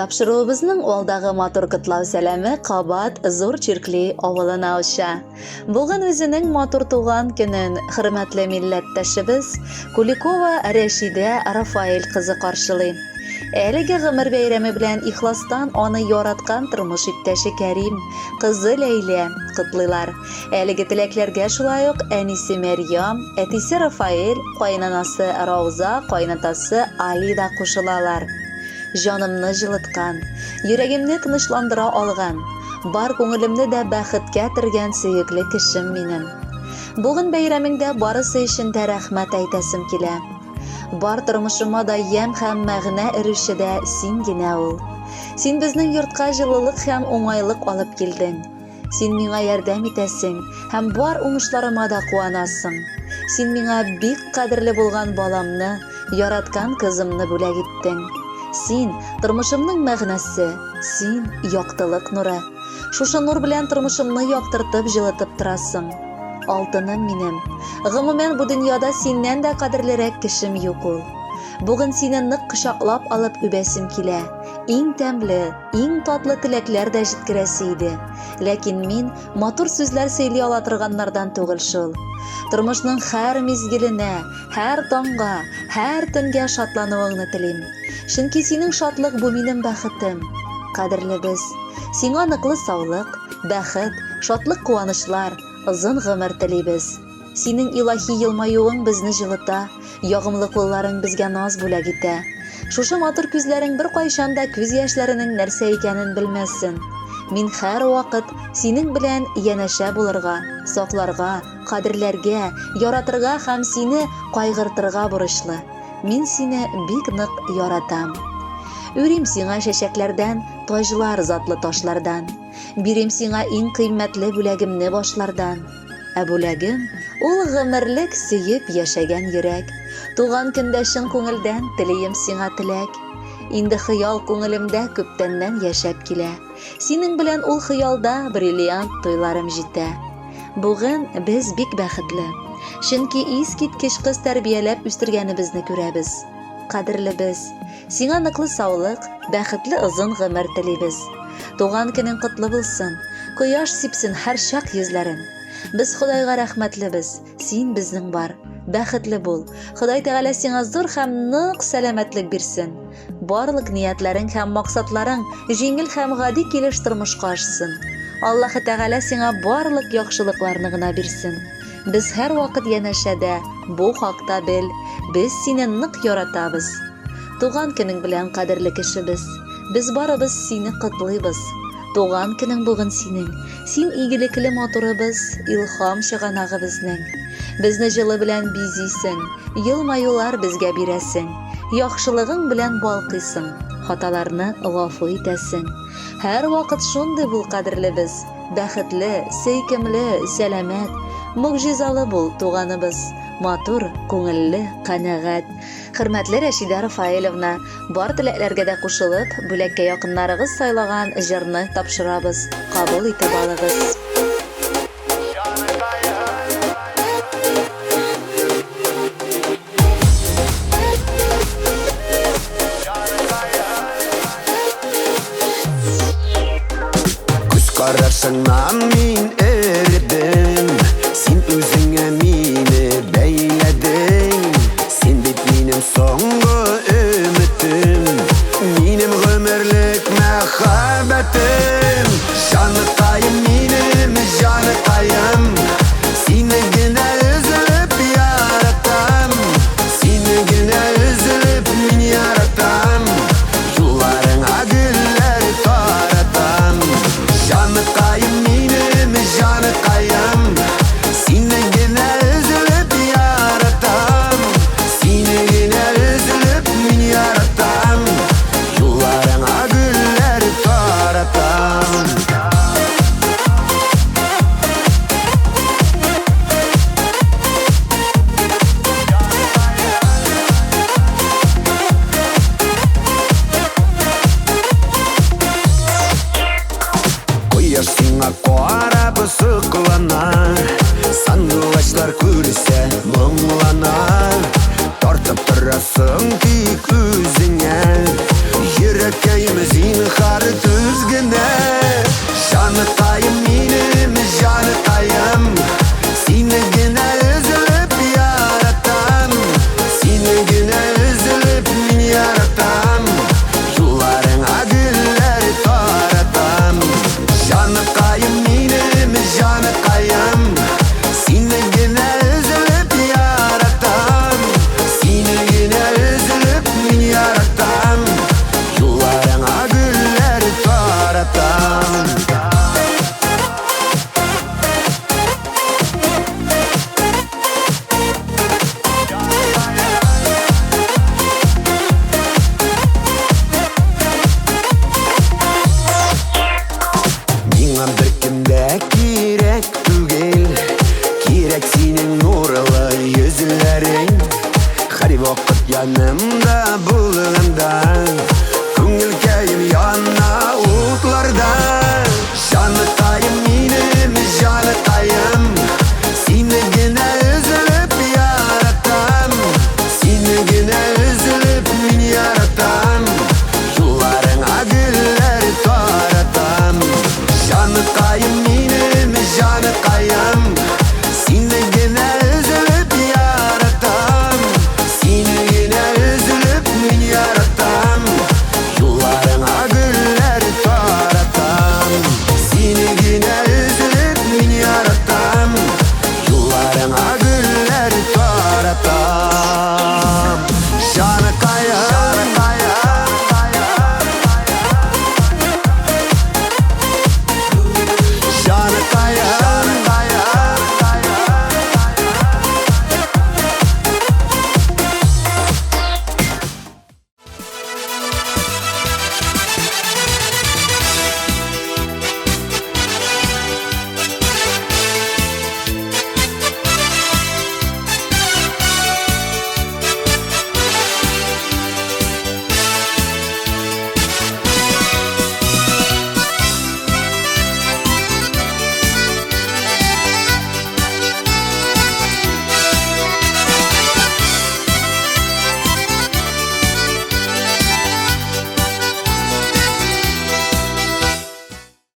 Тапшыруыбызның алдагы матур котлау сәләме кабат зур чиркли авылына уша. Бүген үзенең матур туган көнен хөрмәтле милләттәшебез Куликова Рәшидә Рафаэль кызы каршылый. Әлеге гомер бәйрәме белән ихластан аны яраткан тормыш иптәше Кәрим, кызы Ләйлә котлыйлар. Әлеге теләкләргә шулай ук әнисе Мәрьям, әтисе Рафаэль, кайнанасы Рауза, кайнатасы Али да кушылалар. Җанымны җылыткан, йөрәгемне тынычландыра алган, бар күңелемне дә бәхеткә тергән сөекле кешем минем. Бүген бәйрәмеңдә барысы өчен дә рәхмәт әйтәсем килә. Бар тормышыма да ям һәм мәгънә өрүче дә син генә ул. Син безнең йортка җылылык һәм уңайлык алып килдең. Син миңа ярдәм итәсең һәм бар уңышларыма да куанасың. Син миңа бик кадерле булган баламны, яраткан кызымны бүләк иттең. Син тормышымның мәгънәсе, син яктылык нуры. Шушы нур белән тормышымны яктыртып җылытып торасың. Алтыным минем. Гомумән бу дөньяда синнән дә кадерлерәк кешем юк ул. Бүген сине нык кочаклап алып үбәсем килә. Иң тәмле, иң татлы теләкләр дә җиткерәсе иде. Ләкин мин матур сүзләр сөйли ала торганнардан түгел шул. Тормышның һәр мизгеленә, һәр таңга, һәр төнгә шатлануыңны телим. Чөнки синең шатлык бу минем бәхетем. Кадерлебез, сиңа ныклы саулык, бәхет, шатлык, куанышлар, озын гомер телибез. Синең илаһи елмаюың безне җылыта, ягымлы кулларың безгә наз бүләк итә. Шушы матур күзләрең бер кайчан да күз яшьләренең нәрсә икәнен белмәссең. Мин һәр вакыт синең белән янәшә булырга, сакларга, кадерләргә, яратырга һәм сине кайгыртырга бурычлы. Мин сине бик нык яратам. Үрим сиңа чәчәкләрдән, таҗлар затлы ташлардан. Бирим сиңа иң кыйммәтле бүләгемне башлардан. Ә бүләгем ул гомерлек сөеп яшәгән йөрәк. Туган көндә чын күңелдән телим сиңа теләк. Инде хыял күңелемдә күптәннән яшәп килә. Синең белән ул хыялда бриллиант туйларым җитә. Бүген без бик бәхетле. Чөнки искиткеч кыз тәрбияләп үстергәнебезне күрәбез. Кадерлебез, сиңа ныклы саулык, бәхетле озын гомер телибез. Туган көнең котлы булсын, кояш сипсен һәр чак йөзләрен. Без Худайга рәхмәтлебез, син безнең бар. Бәхетле бул. Ходай Тәгалә сиңа зур һәм нык сәламәтлек бирсен. Барлык ниятләрең һәм максатларың җиңел һәм гади килеш тормышка ашсын. Аллаһы Тәгалә сиңа барлык яхшылыкларны гына бирсен. Без һәр вакыт янәшәдә бу хакта бел, без сине нык яратабыз. Туган көнең белән кадерле кешебез. Без барыбыз сине котлыйбыз. Туган көнең бүген синең. Син игелекле матурыбыз, илһам чыганагыбызның. Безне җылы белән бизисең, елмаюлар безгә бирәсең. Яхшылыгың белән балкыйсың, хаталарны гафу итәсең. Һәр вакыт шундый бул кадерлебез, бәхетле, сөйкемле, сәламәт, мөгъҗизалы бул туганыбыз. Матур, күңелле, канәгать. Хөрмәтле Рәшидә Рафаэлевна, бар теләкләргә дә кушылып, бүләккә якыннарыгыз сайлаган җырны тапшырабыз. Кабул итеп алыгыз. Күз карашыңнан мин эрдем, син үзеңә мине бәйләдең. Син бит минем соңгы өметем, минем гомерлек мәхәббәтем. Җаныкаем минем, җаныкаем, сине генә өзелеп яратам. Сине генә өзелеп мин яратам. Юлларыңа гөлләр таратам. Җаныкаем минем, җаныкаем, сине генә өзелеп яратам. Сине генә өзелеп мин яратам. Юлларыңа гөлләр таратам. Кояш сиңа карап соклана, сандугачлар күрсә моңлана. Тартып торасың тик үзеңә, йөрәккә имезин вакыт янымда, булыгымда. Күңел